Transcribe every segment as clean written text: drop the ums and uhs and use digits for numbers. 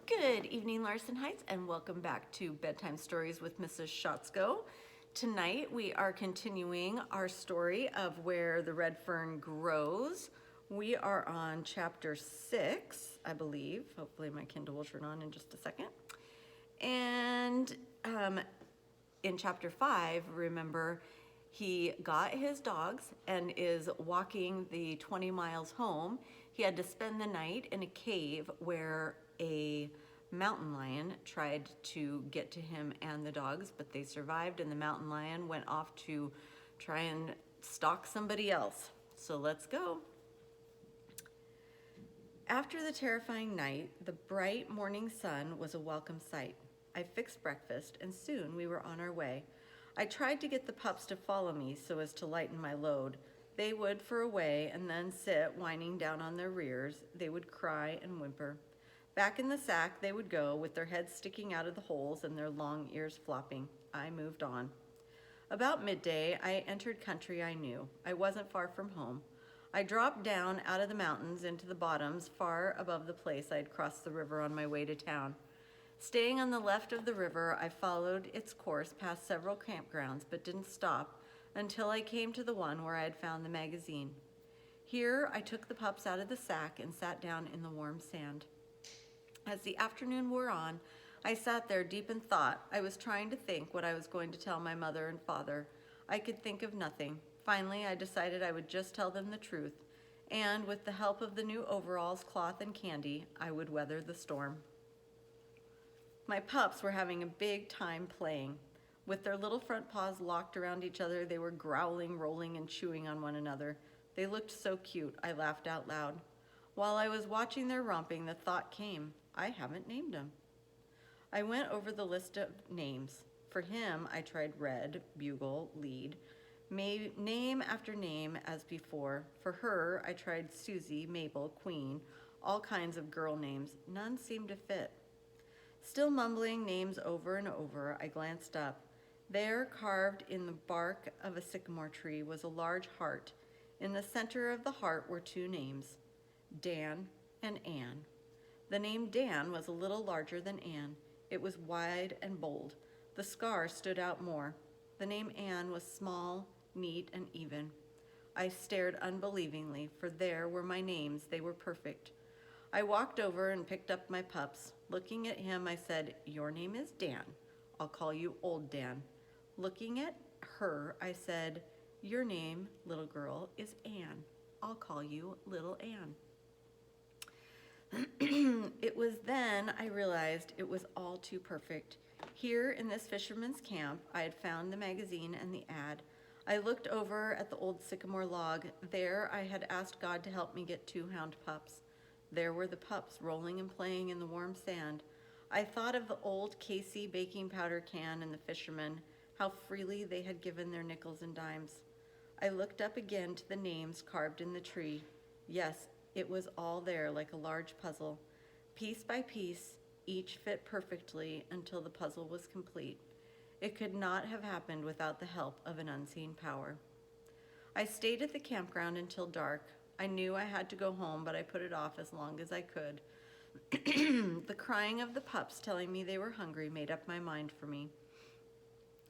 Good evening, Larson Heights, and welcome back to Bedtime Stories with Mrs. Schatzko. Tonight we are continuing our story of where the red fern grows. We are on chapter 6, I believe. Hopefully my Kindle will turn on in just a second. And in chapter 5, remember, he got his dogs and is walking the 20 miles home. He had to spend the night in a cave where a mountain lion tried to get to him and the dogs, but they survived, and the mountain lion went off to try and stalk somebody else. So let's go. After the terrifying night, the bright morning sun was a welcome sight. I fixed breakfast, and soon we were on our way. I tried to get the pups to follow me so as to lighten my load. They would for a way and then sit whining down on their rears. They would cry and whimper. Back in the sack they would go, with their heads sticking out of the holes and their long ears flopping. I moved on. About midday, I entered country I knew. I wasn't far from home. I dropped down out of the mountains into the bottoms, far above the place I had crossed the river on my way to town. Staying on the left of the river, I followed its course past several campgrounds, but didn't stop until I came to the one where I had found the magazine. Here, I took the pups out of the sack and sat down in the warm sand. As the afternoon wore on, I sat there deep in thought. I was trying to think what I was going to tell my mother and father. I could think of nothing. Finally, I decided I would just tell them the truth, and with the help of the new overalls, cloth, and candy, I would weather the storm. My pups were having a big time playing. With their little front paws locked around each other, they were growling, rolling, and chewing on one another. They looked so cute, I laughed out loud. While I was watching their romping, the thought came, I haven't named him. I went over the list of names. For him, I tried Red, Bugle, Lead, name after name as before. For her, I tried Susie, Mabel, Queen, all kinds of girl names. None seemed to fit. Still mumbling names over and over, I glanced up. There, carved in the bark of a sycamore tree, was a large heart. In the center of the heart were two names, Dan and Anne. The name Dan was a little larger than Anne. It was wide and bold. The scar stood out more. The name Anne was small, neat, and even. I stared unbelievingly, for there were my names. They were perfect. I walked over and picked up my pups. Looking at him, I said, Your name is Dan. I'll call you Old Dan. Looking at her, I said, Your name, little girl, is Anne. I'll call you Little Anne. It was then I realized it was all too perfect. Here in this fisherman's camp, I had found the magazine and the ad. I looked over at the old sycamore log. There I had asked God to help me get 2 hound pups. There were the pups rolling and playing in the warm sand. I thought of the old Casey baking powder can and the fishermen, how freely they had given their nickels and dimes. I looked up again to the names carved in the tree. Yes, it was all there like a large puzzle. Piece by piece, each fit perfectly until the puzzle was complete. It could not have happened without the help of an unseen power. I stayed at the campground until dark. I knew I had to go home, but I put it off as long as I could. The crying of the pups telling me they were hungry made up my mind for me.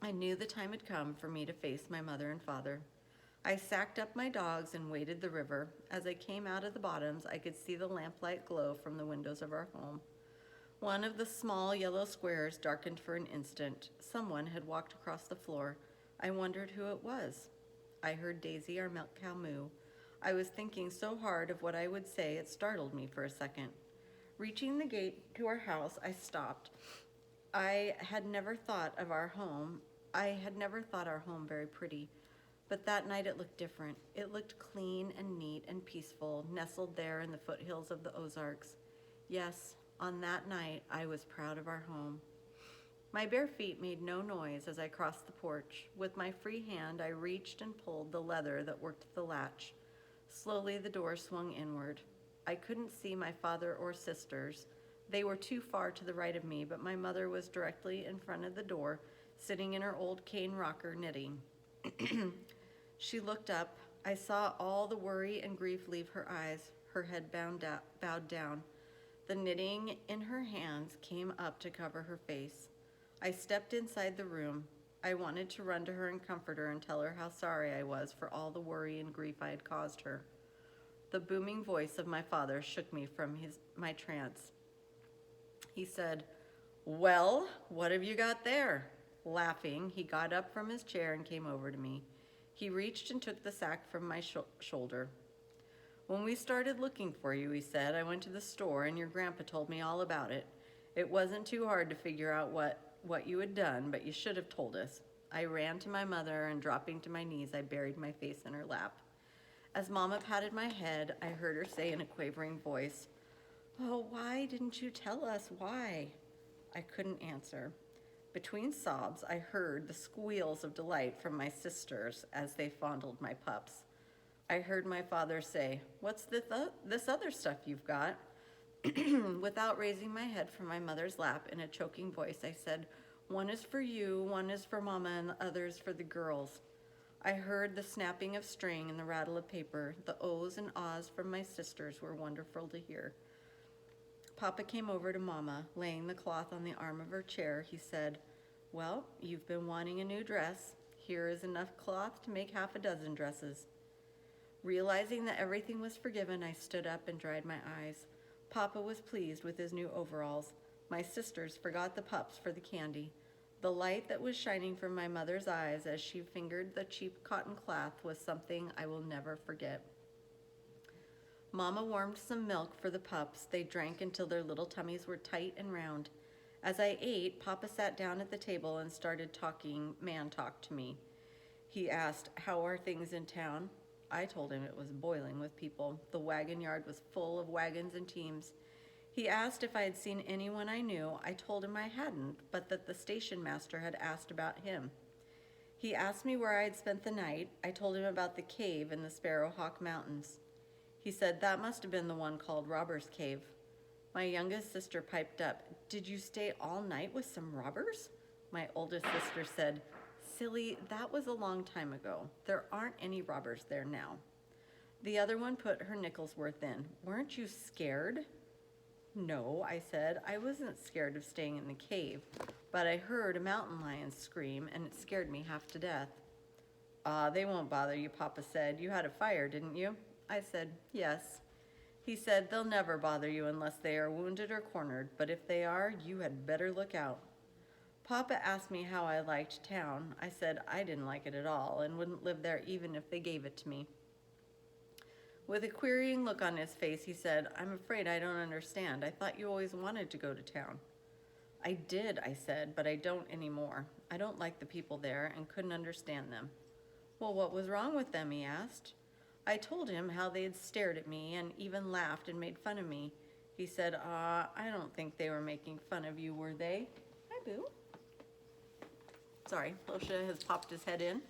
I knew the time had come for me to face my mother and father. I sacked up my dogs and waded the river. As I came out of the bottoms, I could see the lamplight glow from the windows of our home. One of the small yellow squares darkened for an instant. Someone had walked across the floor. I wondered who it was. I heard Daisy, our milk cow, moo. I was thinking so hard of what I would say, it startled me for a second. Reaching the gate to our house, I stopped. I had never thought our home very pretty. But that night it looked different. It looked clean and neat and peaceful, nestled there in the foothills of the Ozarks. Yes, on that night I was proud of our home. My bare feet made no noise as I crossed the porch. With my free hand, I reached and pulled the leather that worked the latch. Slowly the door swung inward. I couldn't see my father or sisters. They were too far to the right of me, but my mother was directly in front of the door, sitting in her old cane rocker knitting. She looked up. I saw all the worry and grief leave her eyes, her head bowed down. The knitting in her hands came up to cover her face. I stepped inside the room. I wanted to run to her and comfort her and tell her how sorry I was for all the worry and grief I had caused her. The booming voice of my father shook me from my trance. He said, "Well, what have you got there?" Laughing, he got up from his chair and came over to me. He reached and took the sack from my shoulder. "When we started looking for you," he said, "I went to the store and your grandpa told me all about it. It wasn't too hard to figure out what you had done, but you should have told us." I ran to my mother and dropping to my knees, I buried my face in her lap. As Mama patted my head, I heard her say in a quavering voice, "Oh, why didn't you tell us? Why?" I couldn't answer. Between sobs, I heard the squeals of delight from my sisters as they fondled my pups. I heard my father say, "What's this other stuff you've got?" Without raising my head from my mother's lap, in a choking voice, I said, "One is for you, one is for Mama, and the other is for the girls." I heard the snapping of string and the rattle of paper. The ohs and ahs from my sisters were wonderful to hear. Papa came over to Mama, laying the cloth on the arm of her chair. He said, "Well, you've been wanting a new dress. Here is enough cloth to make half a dozen dresses." Realizing that everything was forgiven, I stood up and dried my eyes. Papa was pleased with his new overalls. My sisters forgot the pups for the candy. The light that was shining from my mother's eyes as she fingered the cheap cotton cloth was something I will never forget. Mama warmed some milk for the pups. They drank until their little tummies were tight and round. As I ate, Papa sat down at the table and started talking man talk to me. He asked, "How are things in town?" I told him it was boiling with people. The wagon yard was full of wagons and teams. He asked if I had seen anyone I knew. I told him I hadn't, but that the station master had asked about him. He asked me where I had spent the night. I told him about the cave in the Sparrowhawk Mountains. He said that must have been the one called Robber's Cave. My youngest sister piped up, "Did you stay all night with some robbers?" My oldest sister said, "Silly, that was a long time ago. There aren't any robbers there now." The other one put her nickel's worth in. "Weren't you scared?" "No," I said. "I wasn't scared of staying in the cave, but I heard a mountain lion scream and it scared me half to death." They won't bother you," Papa said. "You had a fire, didn't you?" I said, "Yes." He said, "They'll never bother you unless they are wounded or cornered, but if they are, you had better look out." Papa asked me how I liked town. I said I didn't like it at all and wouldn't live there even if they gave it to me. With a querying look on his face, he said, "I'm afraid I don't understand. I thought you always wanted to go to town." "I did," I said, "but I don't anymore. I don't like the people there and couldn't understand them." "Well, what was wrong with them?" he asked. I told him how they had stared at me and even laughed and made fun of me. He said, I don't think they were making fun of you, were they?" Hi, Boo. Sorry, Losha has popped his head in.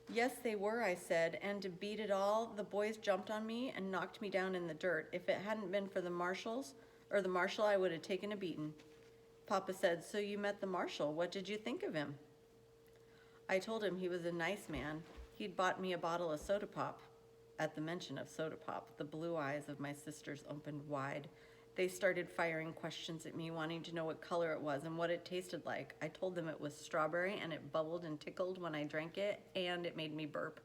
"Yes, they were," I said, "and to beat it all, the boys jumped on me and knocked me down in the dirt. If it hadn't been for the marshal, I would have taken a beating." Papa said, "So you met the marshal. What did you think of him?" I told him he was a nice man. He'd bought me a bottle of soda pop. At the mention of soda pop, the blue eyes of my sisters opened wide. They started firing questions at me, wanting to know what color it was and what it tasted like. I told them it was strawberry and it bubbled and tickled when I drank it, and it made me burp.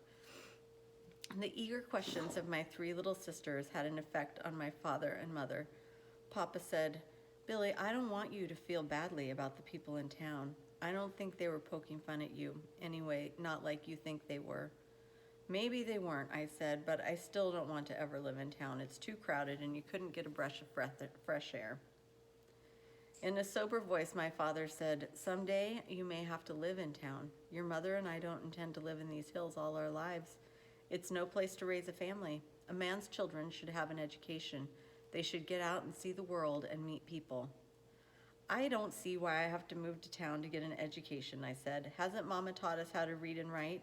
The eager questions of my three little sisters had an effect on my father and mother. Papa said, "Billy, I don't want you to feel badly about the people in town. I don't think they were poking fun at you. Anyway, not like you think they were." "Maybe they weren't," I said, "but I still don't want to ever live in town. It's too crowded and you couldn't get a breath of fresh air." In a sober voice, my father said, "Someday you may have to live in town. Your mother and I don't intend to live in these hills all our lives. It's no place to raise a family. A man's children should have an education. They should get out and see the world and meet people." "I don't see why I have to move to town to get an education," I said. "Hasn't Mama taught us how to read and write?"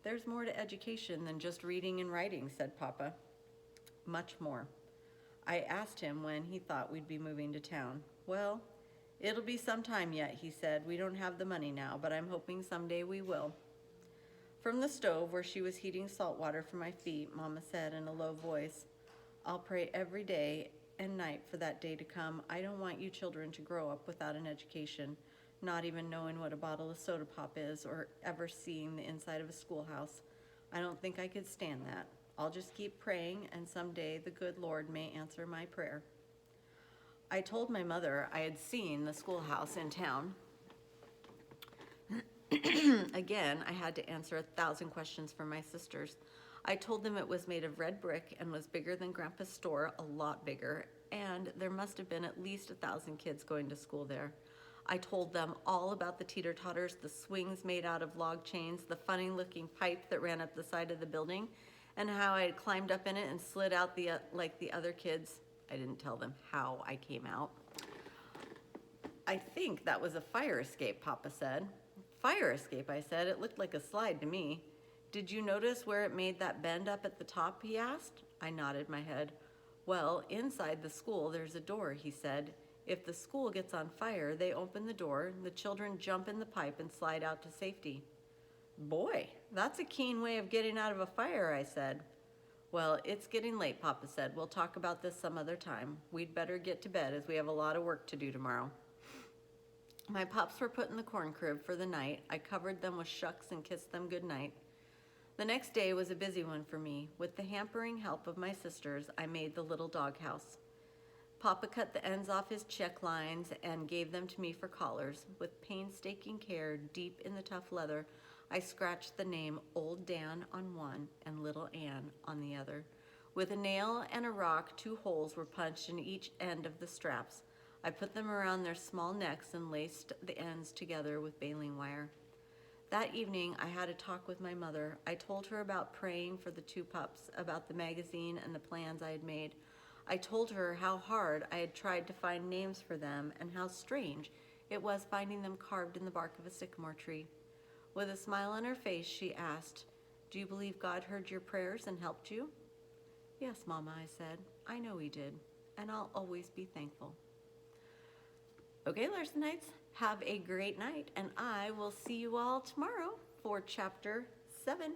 "There's more to education than just reading and writing," said Papa. "Much more." I asked him when he thought we'd be moving to town. "Well, it'll be some time yet," he said. "We don't have the money now, but I'm hoping someday we will." From the stove, where she was heating salt water for my feet, Mama said in a low voice, I'll pray every day and night for that day to come. I don't want you children to grow up without an education, not even knowing what a bottle of soda pop is or ever seeing the inside of a schoolhouse. I don't think I could stand that. I'll just keep praying, and someday the good Lord may answer my prayer. I told my mother I had seen the schoolhouse in town. Again, I had to answer 1,000 questions for my sisters. I told them it was made of red brick and was bigger than Grandpa's store, a lot bigger, and there must have been at least 1,000 kids going to school there. I told them all about the teeter-totters, the swings made out of log chains, the funny-looking pipe that ran up the side of the building, and how I had climbed up in it and slid out like the other kids. I didn't tell them how I came out. I think that was a fire escape, Papa said. Fire escape, I said. It looked like a slide to me. Did you notice where it made that bend up at the top, he asked. I nodded my head. Well, inside the school there's a door, he said. If the school gets on fire, they open the door, the children jump in the pipe and slide out to safety. Boy, that's a keen way of getting out of a fire, I said. Well, it's getting late, Papa said. We'll talk about this some other time. We'd better get to bed as we have a lot of work to do tomorrow. My pups were put in the corn crib for the night. I covered them with shucks and kissed them good night. The next day was a busy one for me. With the hampering help of my sisters, I made the little doghouse. Papa cut the ends off his check lines and gave them to me for collars. With painstaking care, deep in the tough leather, I scratched the name Old Dan on one and Little Ann on the other. With a nail and a rock, 2 holes were punched in each end of the straps. I put them around their small necks and laced the ends together with baling wire. That evening, I had a talk with my mother. I told her about praying for the 2 pups, about the magazine and the plans I had made. I told her how hard I had tried to find names for them and how strange it was finding them carved in the bark of a sycamore tree. With a smile on her face, she asked, "Do you believe God heard your prayers and helped you?" "Yes, Mama," I said. "I know he did, and I'll always be thankful." Okay, Larsonites, have a great night, and I will see you all tomorrow for Chapter 7.